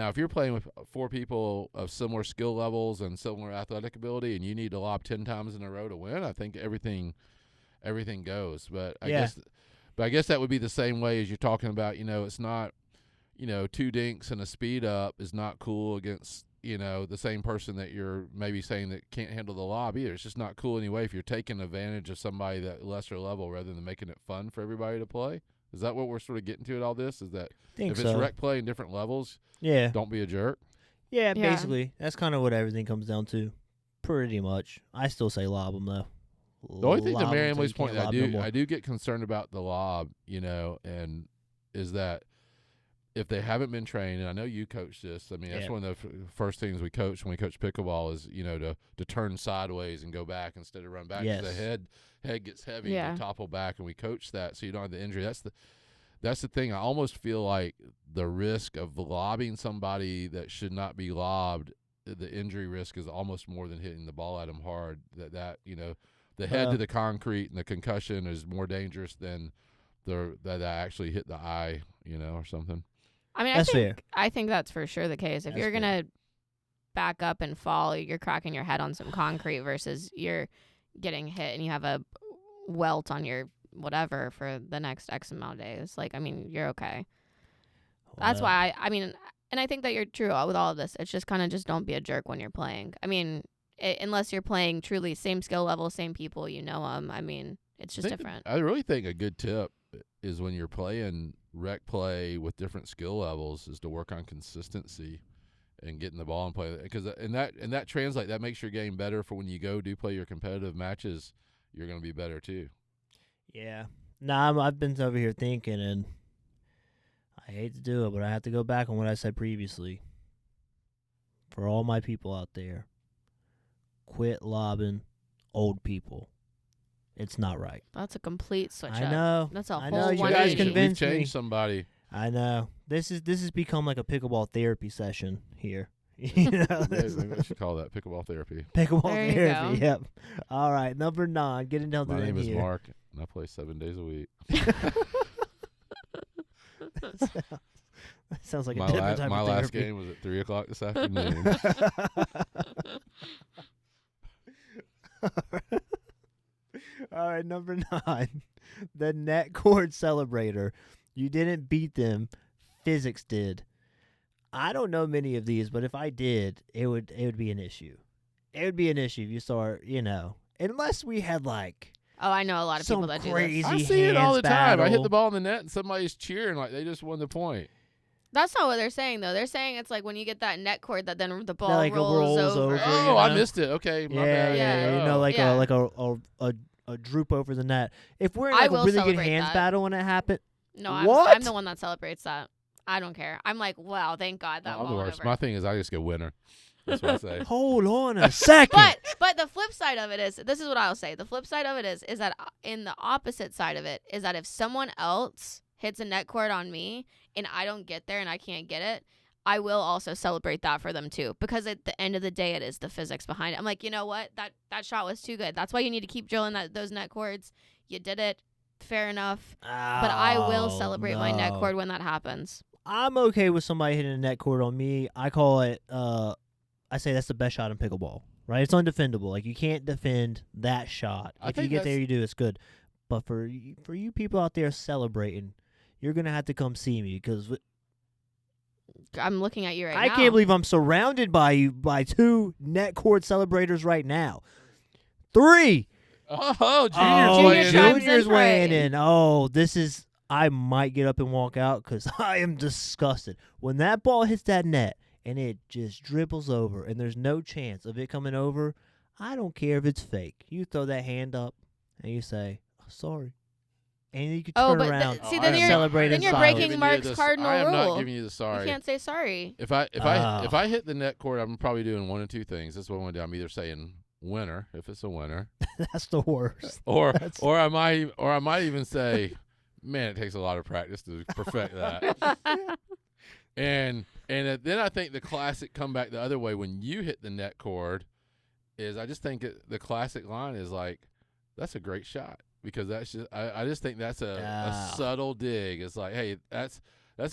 if you're playing with 4 people of similar skill levels and similar athletic ability and you need to lob 10 times in a row to win, I think everything goes. But I guess that would be the same way as you're talking about, it's not, 2 dinks and a speed up is not cool against, the same person that you're maybe saying that can't handle the lob either. It's just not cool anyway if you're taking advantage of somebody that lesser level rather than making it fun for everybody to play. Is that what we're sort of getting to at all this? Is that if it's rec play in different levels, don't be a jerk? Yeah, basically. That's kind of what everything comes down to. Pretty much. I still say lob them, though. The only thing to Mary Emily's point that I do get concerned about the lob, and is that if they haven't been trained, and I know you coach this, I mean, that's one of the first things we coach when we coach pickleball is, to turn sideways and go back instead of run back. Yes. The head gets heavy and you topple back, and we coach that so you don't have the injury. That's the thing. I almost feel like the risk of lobbing somebody that should not be lobbed, the injury risk is almost more than hitting the ball at them hard. The head to the concrete and the concussion is more dangerous than that actually hit the eye, or something. I mean, I think that's for sure the case. If you're going to back up and fall, you're cracking your head on some concrete versus you're getting hit and you have a welt on your whatever for the next X amount of days. Like, I mean, you're okay. That's why I mean, and I think that you're true with all of this. It's just kind of just don't be a jerk when you're playing. I mean, unless you're playing truly same skill level, same people, them. I mean, it's just different. I really think a good tip is when you're playing rec play with different skill levels is to work on consistency and getting the ball and play, because that translate, that makes your game better for when you do play your competitive matches. You're going to be better too. Yeah. I've been over here thinking, and I hate to do it, but I have to go back on what I said previously. for all my people out there, quit lobbing old people. It's not right. That's a complete switch I up. know. That's a I whole know. You 180. guys convinced You've me. changed somebody. I know. This has become like a pickleball therapy session here. You know, Maybe I should call that pickleball therapy. pickleball There you therapy. go. Yep. All right, number 9. Getting down to My the name end is here. Mark, and I play 7 days a week. That sounds like my a different type my of last therapy. game was at 3 o'clock this afternoon. All right, number 9, the net court celebrator. You didn't beat them. Physics did. I don't know many of these, but if I did, it would be an issue. It would be an issue if you start, unless we had like Oh, I know a lot of some people that do crazy this. I see it all the hands time. I hit battle. the ball in the net, and somebody's cheering like they just won the point. That's not what they're saying, though. They're saying it's like when you get that net cord that then the ball like it rolls over. Oh, you I know? missed it. Okay, my Yeah, bad. Yeah. Oh. like Yeah. a droop over the net. If we're in I like a will really good celebrate hands that. battle when it happened, No, I'm What? the one that celebrates that. I don't care. I'm like, wow, thank God that I'm the ball went worst. over. My thing is I just go winner. That's what I say. hold on a second. But the flip side of it is, this is what I'll say. The flip side of it is that in the opposite side of it is that if someone else hits a net cord on me and I don't get there and I can't get it, I will also celebrate that for them too. Because at the end of the day, it is the physics behind it. I'm like, you know what? That shot was too good. That's why you need to keep drilling those net cords. You did it. Fair enough. But I will celebrate my net cord when that happens. I'm okay with somebody hitting a net cord on me. I call it, I say that's the best shot in pickleball, right? It's undefendable. Like, you can't defend that shot. I If you think get there, that's- you do. It's good. But for you people out there celebrating, you're going to have to come see me because I'm looking at you right I now. can't believe I'm surrounded by 2 net cord celebrators right now. 3. Oh, Junior's Oh, weighing in. chimes Junior's in weighing right. in. Oh, this is. I might get up and walk out because I am disgusted. When that ball hits that net and it just dribbles over and there's no chance of it coming over, I don't care if it's fake. You throw that hand up and you say, oh, sorry. And you can turn around see, I then am you're not- celebrate then in you're silence. breaking giving you Mark's this- cardinal I am rule. not giving you the sorry. You can't say sorry. If I hit the net cord, I'm probably doing one of 2 things. This is what I'm going to do. I'm either saying winner if it's a winner, That's the worst. or I might even say, man, it takes a lot of practice to perfect that. and then I think the classic comeback the other way when you hit the net cord is I just think the classic line is like, that's a great shot. Because that's just I just think that's a subtle dig. It's like, hey, that's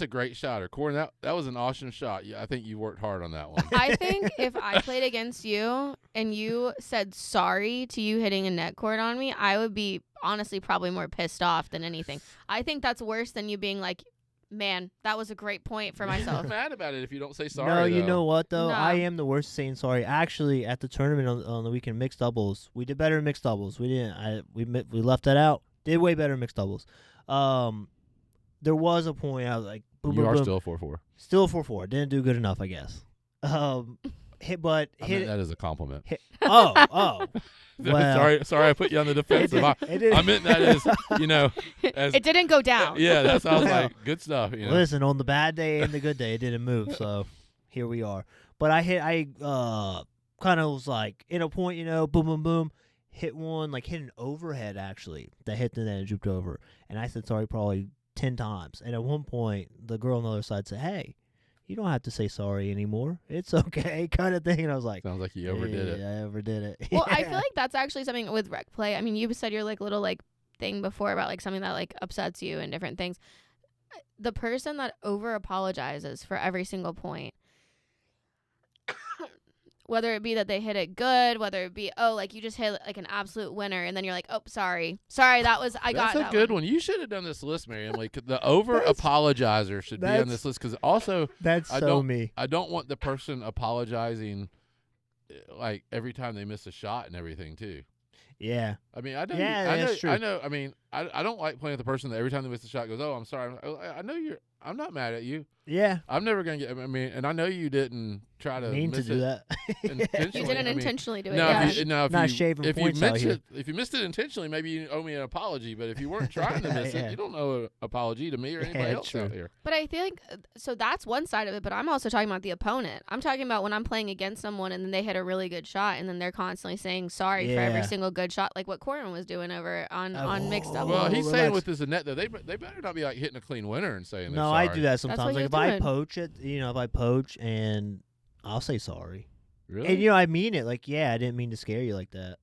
a great shot. Or Corin, that was an awesome shot. Yeah, I think you worked hard on that one. I think if I played against you and you said sorry to you hitting a net cord on me, I would be honestly probably more pissed off than anything. I think that's worse than you being like, man, that was a great point for myself. I'm mad about it if you don't say sorry. No, you though. know what, though? No. I am the worst at saying sorry. Actually, at the tournament on the weekend mixed doubles, we did better in mixed doubles. We didn't. We left that out. Did way better in mixed doubles. There was a point I was like, boom, You boom, are boom. still 4-4. Still 4-4. Didn't do good enough, I guess. Hit I meant that as a compliment. Oh. Well, sorry, I put you on the defensive. I meant that as as It didn't go down. yeah. That sounds like good stuff. You know? Listen, on the bad day and the good day, it didn't move. So here we are. But I kind of was like in a point, boom, boom, boom, hit one, like hit an overhead actually that hit the net and drooped over. And I said sorry probably 10 times. And at one point, the girl on the other side said, "Hey, you don't have to say sorry anymore. It's okay," kind of thing. And I was like, Sounds like you overdid it. I overdid it. Well, I Yeah. feel like that's actually something with rec play. I mean, you said your like little like thing before about like something that like upsets you and different things. The person that over apologizes for every single point, whether it be that they hit it good, whether it be like you just hit like an absolute winner, and then you're like, oh, sorry, that was I got That's a that good one. You should have done this list, Miriam. Like the over apologizer should be on this list because also That's I so don't- me. I don't want the person apologizing like every time they miss a shot and everything too. Yeah. I mean, I know. Yeah, I know. that's true. I know. I mean, I don't like playing with the person that every time they miss a shot goes, "Oh, I'm sorry." I know I'm not mad at you. Yeah. I'm never gonna get. I mean, and I know you didn't try to mean to do that. intentionally. You didn't intentionally do it. No, Yeah. Not shaving if you points out missed here. it, if you missed it intentionally, maybe you owe me an apology. But if you weren't trying to miss it, you don't owe an apology to me or anybody else out here. But I think so. That's one side of it. But I'm also talking about the opponent. I'm talking about when I'm playing against someone and then they hit a really good shot and then they're constantly saying sorry for every single good shot, like what Corbin was doing over on mixed doubles. Well, he's saying with this net though, they better not be like hitting a clean winner and saying they're sorry. I do that sometimes. Like if doing. I poach it, if I poach and I'll say sorry. Really? And I mean it. Like, yeah, I didn't mean to scare you like that.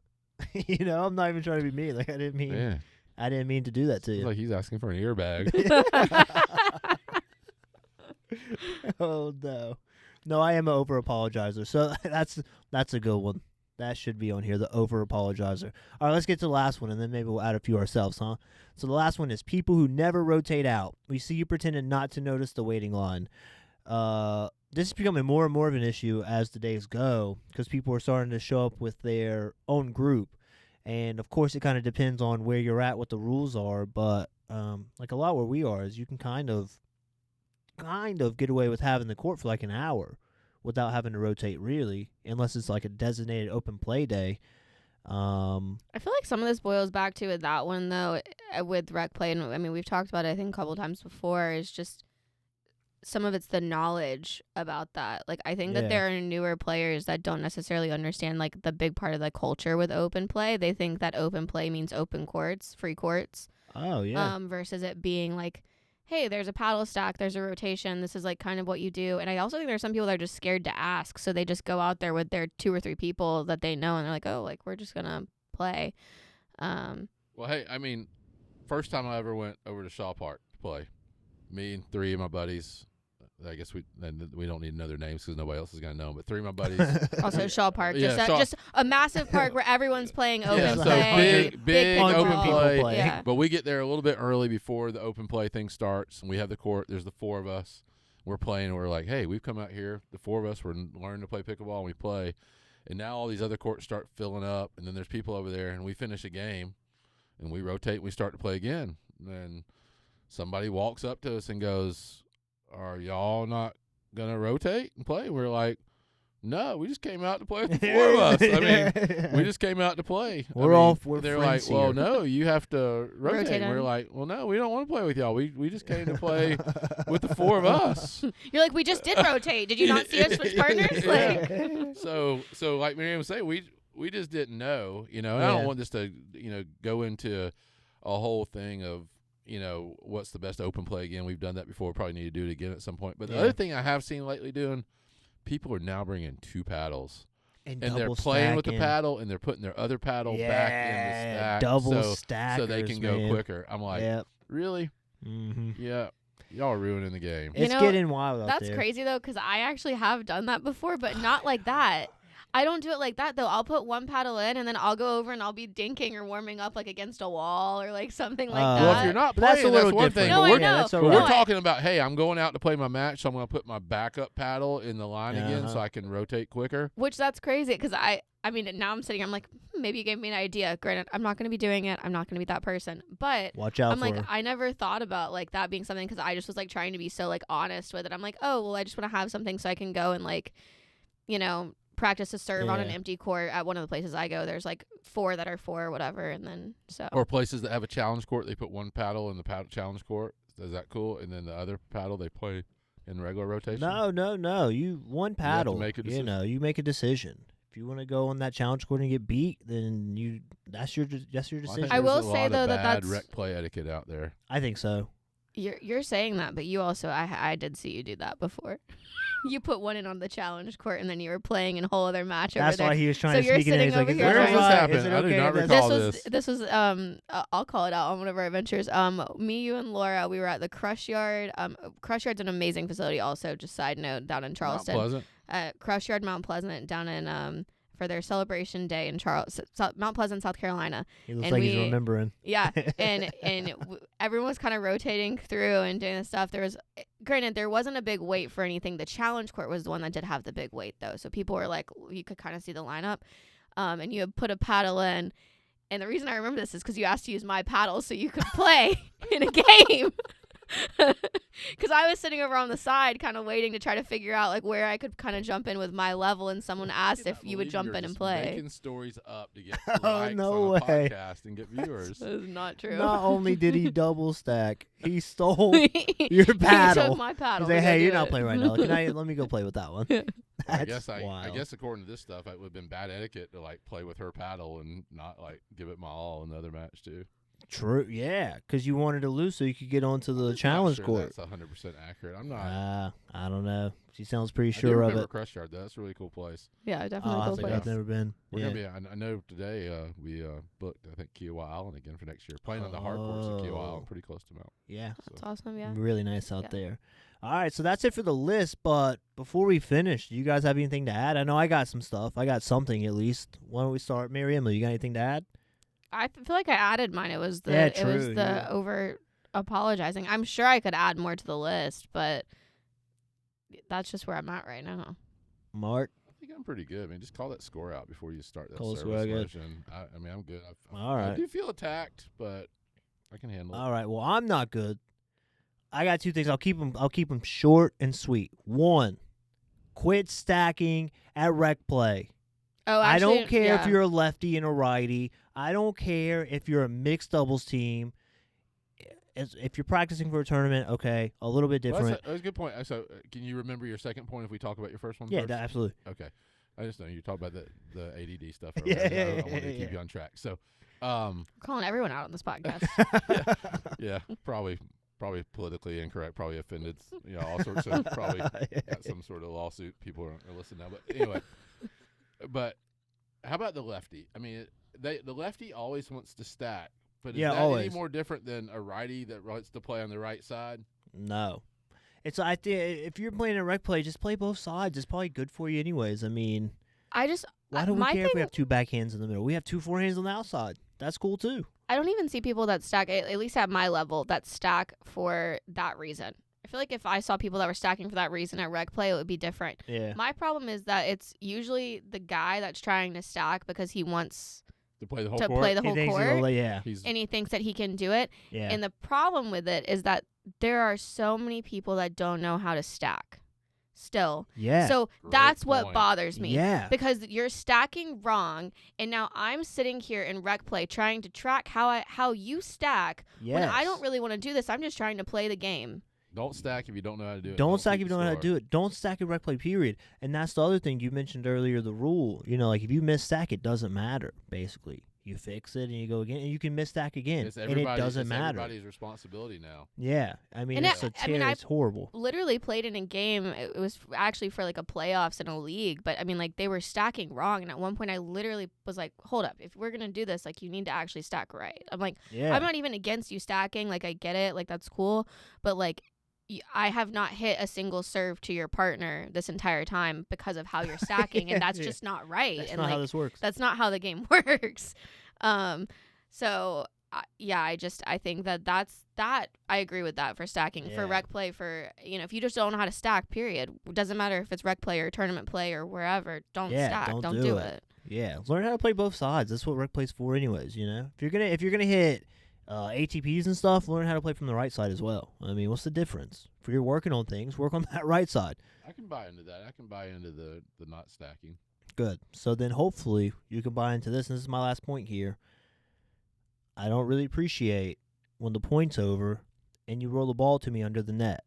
I'm not even trying to be mean. Like, I didn't mean to do that to you. It's like he's asking for an earbag. Oh no, no, I am an over apologizer. So that's a good one. That should be on here. The over apologizer. All right, let's get to the last one, and then maybe we'll add a few ourselves, huh? So the last one is people who never rotate out. We see you pretending not to notice the waiting line. This is becoming more and more of an issue as the days go because people are starting to show up with their own group. And, of course, it kind of depends on where you're at, what the rules are. But, like a lot where we are is you can kind of get away with having the court for like an hour without having to rotate really, unless it's like a designated open play day. I feel like some of this boils back to that one, though, with rec play. And, I mean, we've talked about it, I think, a couple of times before. Is just some of it's the knowledge about that. Like, I think that there are newer players that don't necessarily understand, like, the big part of the culture with open play. They think that open play means open courts, free courts. Oh, yeah. Versus it being like, hey, there's a paddle stack, there's a rotation, this is, like, kind of what you do. And I also think there's some people that are just scared to ask, so they just go out there with their 2 or 3 people that they know, and they're like, oh, like, we're just going to play. Well, hey, I mean, first time I ever went over to Shaw Park to play, me and 3 of my buddies. I guess we don't need another names because nobody else is going to know them, but 3 of my buddies. Also Shaw Park, just a massive park where everyone's playing open so play. big open play. Yeah. But we get there a little bit early before the open play thing starts, and we have the court. There's the 4 of us. We're playing, and we're like, hey, we've come out here. The 4 of us, we're learning to play pickleball, and we play. And now all these other courts start filling up, and then there's people over there, and we finish a game, and we rotate, and we start to play again. And somebody walks up to us and goes, are y'all not going to rotate and play? We're like, no, we just came out to play with the 4 of us. I mean, we just came out to play. They're like, well, no, you have to rotate. We're like, well, no, we don't want to play with y'all. We just came to play with the 4 of us. You're like, we just did rotate. Did you not see us switch partners? Like, so like Miriam was saying, we just didn't know, and I don't want this to, go into a whole thing of, what's the best open play again. We've done that before. Probably need to do it again at some point. But the other thing I have seen lately doing, people are now bringing 2 paddles. And they're playing with the paddle, and they're putting their other paddle back in the stack. Double stackers, so they can go quicker. I'm like, really? Mm-hmm. Yeah. Y'all are ruining the game. It's getting wild out there. That's crazy, though, because I actually have done that before, but not like that. I don't do it like that, though. I'll put one paddle in, and then I'll go over and I'll be dinking or warming up, like, against a wall or, like, something like that. Well, if you're not playing, that's one thing. No, I know. But we're talking about, hey, I'm going out to play my match, so I'm going to put my backup paddle in the line again so I can rotate quicker. Which, that's crazy, because I mean, now I'm sitting here, I'm like, maybe you gave me an idea. Granted, I'm not going to be doing it. I'm not going to be that person. But watch out I'm for like, her. I never thought about, like, that being something because I just was, like, trying to be so, like, honest with it. I'm like, oh, well, I just want to have something so I can go and, like, practice a serve on an empty court at one of the places I go. There's like 4 that are 4 or whatever, and then or places that have a challenge court, they put one paddle in the challenge court. Is that cool? And then the other paddle they play in regular rotation. No. You one paddle. You have to make a decision. You make a decision. If you want to go on that challenge court and get beat, then that's your decision. I will say though that that's rec play etiquette out there. I think so. You're saying that, but you also I did see you do that before. You put one in on the challenge court, and then you were playing in a whole other match over there. That's why he was trying to sneak it in. He's like, where does this happen? I do not recall this. This was I'll call it out on one of our adventures. Me, you, and Laura, we were at the Crush Yard. Crush Yard's an amazing facility. Also, just side note, down in Charleston. Mount Pleasant. Crush Yard, Mount Pleasant, down in for their celebration day in Mount Pleasant, South Carolina. He looks like he's remembering. Yeah, and everyone was kind of rotating through and doing this stuff. Granted, there wasn't a big wait for anything. The challenge court was the one that did have the big wait, though. So people were like, you could kind of see the lineup, and you had put a paddle in. And the reason I remember this is because you asked to use my paddle so you could play in a game. Because I was sitting over on the side kind of waiting to try to figure out like where I could kind of jump in with my level, and someone asked if you would jump in and play. Making stories up to get Oh, likes no on a way. podcast and get viewers. That is not true. Not only did he double stack, he stole your He paddle. took my paddle. He's like, to go hey, do you're not it. playing right now. Let me go play with that one. I That's guess wild. I guess according to this stuff, it would have been bad etiquette to like play with her paddle and not like give it my all in the other match too. True, yeah, because you wanted to lose so you could get onto the challenge court. That's 100% accurate. I'm not. I don't know. She sounds pretty I sure do of remember it. Crush Yard though. That's a really cool place. Yeah, definitely I cool think place. I've never been. We're Yeah. gonna be. I know today we booked I think Kiowa Island again for next year. Playing on the hard courts at Kiowa Island, pretty close to Mount. Yeah, That's awesome. Yeah. really nice out Yeah. there. All right, so that's it for the list. But before we finish, do you guys have anything to add? I know I got some stuff. I got something at least. Why don't we start, Mary Emily? You got anything to add? I feel like I added mine. It was the Yeah, it was true, the yeah. over apologizing. I'm sure I could add more to the list, but that's just where I'm at right now. Mark? I think I'm pretty good. I mean, just call that score out before you start that Call the service score out, good. motion. I mean, I'm good. All I right. do feel attacked, but I can handle it. All right. Well, I'm not good. I got two things. I'll keep them short and sweet. One, quit stacking at rec play. Oh, I actually, don't care yeah. if you're a lefty and a righty. I don't care if you're a mixed doubles team. If you're practicing for a tournament, okay, a little bit Well, different. that's a good point. So, can you remember your second point if we talk about your first one Yeah, first? absolutely. Okay. I just know you talk about the ADD stuff. Yeah, earlier. yeah, I wanted to yeah, keep yeah. you on track. So, Calling everyone out on this podcast. yeah, probably politically incorrect, probably offended, all sorts of, probably got some sort of lawsuit. People are listening now. But anyway, but how about the lefty? I mean, the lefty always wants to stack. But is that always. any more different than a righty that wants to play on the right side? No. I think if you're playing a rec play, just play both sides. It's probably good for you anyways. I mean, I just why do we my care if we thing- have two backhands in the middle? We have two forehands on the outside. That's cool too. I don't even see people that stack, at least at my level, that stack for that reason. I feel like if I saw people that were stacking for that reason at rec play, it would be different. Yeah. My problem is that it's usually the guy that's trying to stack because he wants To play the whole to court? play the He whole thinks court, yeah. and he thinks that he can do it. Yeah. And the problem with it is that there are so many people that don't know how to stack still. Yeah. So Great that's what point. bothers me. Yeah. Because you're stacking wrong, and now I'm sitting here in rec play trying to track how you stack when I don't really want to do this. I'm just trying to play the game. Don't stack if you don't know how to do it. Don't stack if keep you don't know how to score. do it. Don't stack in rec play, period. And that's the other thing you mentioned earlier, the rule. Like if you miss stack, it doesn't matter, basically. You fix it and you go again, and you can miss stack again. It's and it doesn't it's matter. everybody's responsibility now. Yeah. I mean, And it's I horrible. Literally played in a game. It was actually for like a playoffs in a league, but I mean, like they were stacking wrong. And at one point, I literally was like, "Hold up! If we're gonna do this, like you need to actually stack right." I'm like, Yeah. I'm not even against you stacking. Like I get it. Like that's cool, but like. I have not hit a single serve to your partner this entire time because of how you're stacking, and that's Yeah. just not right. That's and not like how this works. that's not how the game works. So yeah, I think that I agree with that for stacking. For Yeah. rec play, for if you just don't know how to stack, period. It doesn't matter if it's rec play or tournament play or wherever. Don't stack. Don't do it. Yeah. Learn how to play both sides. That's what rec play's for, anyways. If you're gonna hit ATPs and stuff, learn how to play from the right side as well. I mean, what's the difference? If you're working on things, work on that right side. I can buy into that. I can buy into the not stacking. Good. So then hopefully you can buy into this. And this is my last point here. I don't really appreciate when the point's over and you roll the ball to me under the net.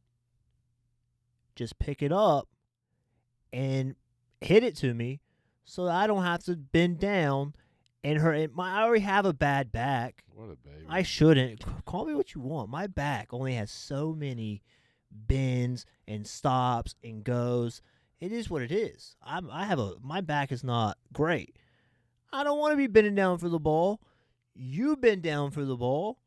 Just pick it up and hit it to me so that I don't have to bend down and hurt. I already have a bad back. What a baby. I shouldn't. Call me what you want. My back only has so many bends and stops and goes. It is what it is. My back is not great. I don't want to be bending down for the ball. You bend down for the ball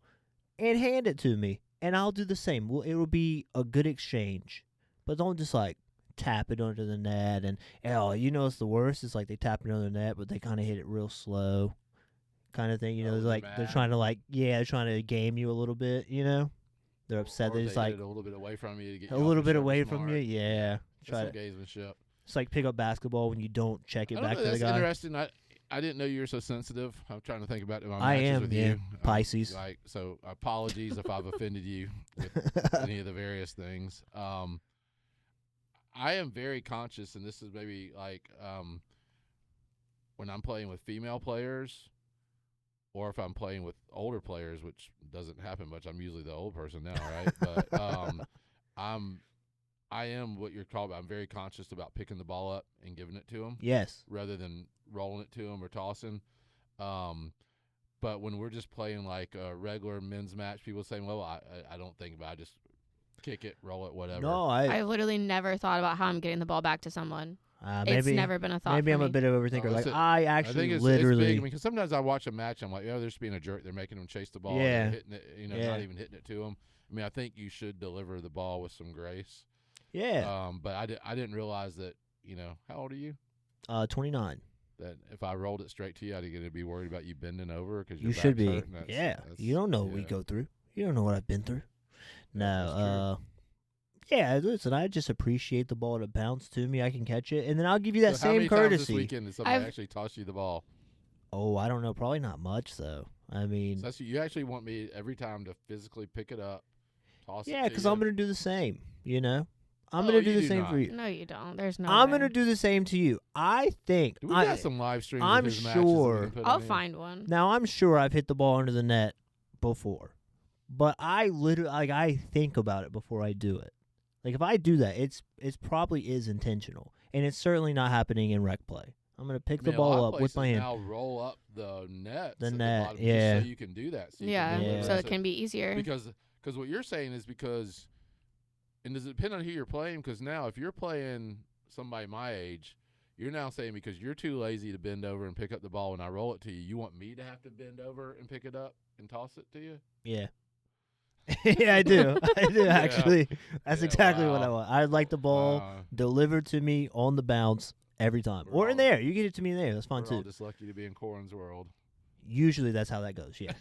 and hand it to me, and I'll do the same. It will be a good exchange, but don't just tap it under the net. And it's the worst. It's like they tap it under the net, but they kind of hit it real slow, kind of thing. Oh, They're they're trying to they're trying to game you a little bit. They're upset. Or They're they just hit it a little bit away from you to get a you off little the bit service away from mark. you. Yeah, That's some gamesmanship. It's like pick up basketball when you don't check it I back don't know, to the that's guy. interesting. I didn't know you were so sensitive. I'm trying to think about my I matches am, with yeah. you. Pisces. So apologies if I've offended you with any of the various things. I am very conscious, and this is maybe like when I'm playing with female players, or if I'm playing with older players, which doesn't happen much. I'm usually the old person now, right? But I am what you're talking about. I'm very conscious about picking the ball up and giving it to them. Yes. Rather than rolling it to them or tossing. But when we're just playing like a regular men's match, people saying, well, I don't think about it. I just kick it, roll it, whatever. No, I've literally never thought about how I'm getting the ball back to someone. maybe, it's never been a thought Maybe for I'm me. a bit of overthinker. No, like I actually think it's literally. big. I mean, because sometimes I watch a match, I'm like, they're just being a jerk. They're making them chase the ball. Yeah. They're hitting it, not even hitting it to them. I mean, I think you should deliver the ball with some grace. Yeah. But I didn't realize that, how old are you? 29. That if I rolled it straight to you, I'd get to be worried about you bending over because You should be. You don't know what we go through. You don't know what I've been through. No. Yeah, listen, I just appreciate the ball to bounce to me. I can catch it, and then I'll give you that So how same many times courtesy. this weekend did somebody actually toss you the ball? Oh, I don't know. Probably not much, though. I mean, So you actually want me every time to physically pick it up, toss it yeah, to because you? I'm going to do the same, I'm Oh, going to do you the do same not. for you. No, you don't. There's no I'm way. going to do the same to you. I think. Do we got some live streams I'm of his matches that we sure. can put I'll on here? find one. Now, I'm sure I've hit the ball under the net before, but I literally, I think about it before I do it. Like, if I do that, it's probably is intentional, and it's certainly not happening in rec play. I'm going to pick the ball up with my hand. Now roll up the net. The at net, the bottom yeah. Just so you can do that. So you Yeah, can deliver so it can be easier. Because what you're saying is because, and does it depend on who you're playing? Because now if you're playing somebody my age, you're now saying because you're too lazy to bend over and pick up the ball when I roll it to you, you want me to have to bend over and pick it up and toss it to you? Yeah. Yeah, I do. I do, actually. That's Yeah, exactly what wow. I want. I'd like the ball delivered to me on the bounce every time. We're Or in all- there. You get it to me in there. That's fine, We're all too. just lucky to be in Corin's world. Usually that's how that goes, yeah.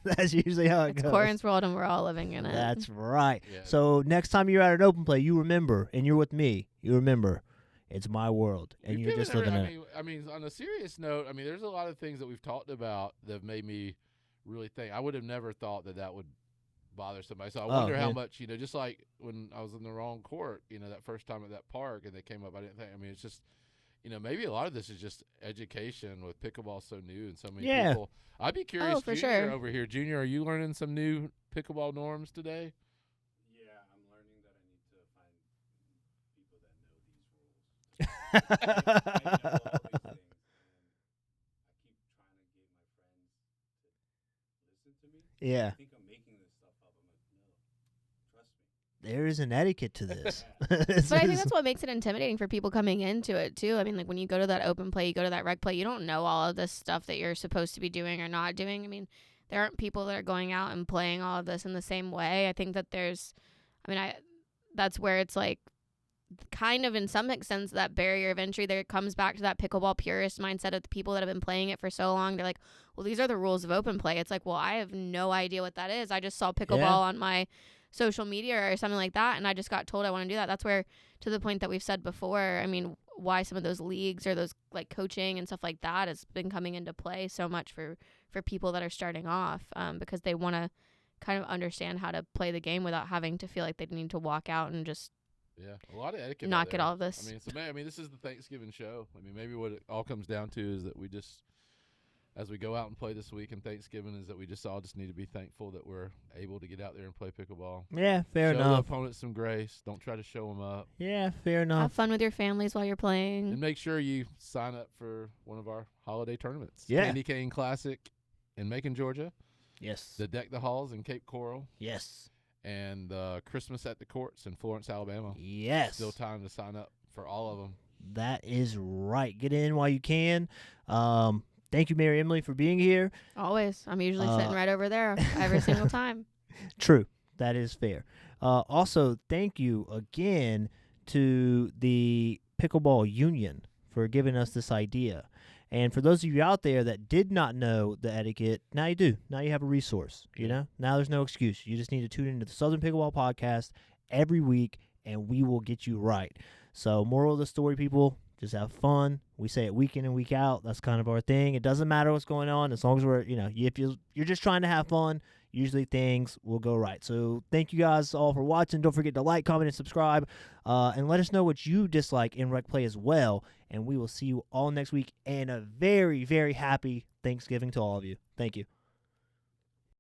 That's usually how it It's goes. Corin's world, and we're all living in it. That's right. Yeah. So next time you're at an open play, you remember, and you're with me, you remember, it's my world, and You've you're just given living her- in it. I mean, on a serious note, I mean, there's a lot of things that we've talked about that have made me really think. I would have never thought that would bother somebody. So I wonder how yeah. much, just like when I was in the wrong court, that first time at that park and they came up, I didn't think, I mean, it's just, maybe a lot of this is just education with pickleball so new and so many Yeah. people. I'd be curious, for Junior, sure. over here. Junior, are you learning some new pickleball norms today? Yeah, I'm learning that I need to find people that know these rules. I know all these things, and I keep trying to get my friends to listen to me. Yeah. I think I'm making this stuff up. I'm like, no, trust me. There is an etiquette to this. But I think that's what makes it intimidating for people coming into it, too. I mean, like, when you go to that open play, you go to that rec play, you don't know all of this stuff that you're supposed to be doing or not doing. I mean, there aren't people that are going out and playing all of this in the same way. I think that that's where it's, like, kind of in some sense that barrier of entry there comes back to that pickleball purist mindset of the people that have been playing it for so long. They're like, well, these are the rules of open play. It's like, well, I have no idea what that is. I just saw pickleball on my social media or something like that, and I just got told I want to do that. That's where, to the point that we've said before, I mean, why some of those leagues or those like coaching and stuff like that has been coming into play so much for people that are starting off, because they want to kind of understand how to play the game without having to feel like they need to walk out and just A lot of etiquette. not out get there. all of this. I mean, this is the Thanksgiving show. I mean, maybe what it all comes down to is that we just, as we go out and play this week in Thanksgiving, is that we just all just need to be thankful that we're able to get out there and play pickleball. Yeah, fair show the enough. opponents some grace. Don't try to show them up. Yeah, fair Have enough. fun with your families while you're playing. And make sure you sign up for one of our holiday tournaments. Yeah. Candy Cane Classic in Macon, Georgia. Yes. The Deck the Halls in Cape Coral. Yes. And Christmas at the Courts in Florence, Alabama. Yes. Still time to sign up for all of them. That is right. Get in while you can. Thank you, Mary Emily, for being here. Always. I'm usually sitting right over there every single time. True. That is fair. Also, thank you again to the Pickleball Union for giving us this idea. And for those of you out there that did not know the etiquette, now you do. Now you have a resource, Now there's no excuse. You just need to tune into the Southern Pickleball Podcast every week, and we will get you right. So moral of the story, people, Just have fun. We say it week in and week out. That's kind of our thing. It doesn't matter what's going on as long as we're, if you're just trying to have fun, usually things will go right. So thank you guys all for watching. Don't forget to like, comment, and subscribe. And let us know what you dislike in rec play as well. And we will see you all next week. And a very, very happy Thanksgiving to all of you. Thank you.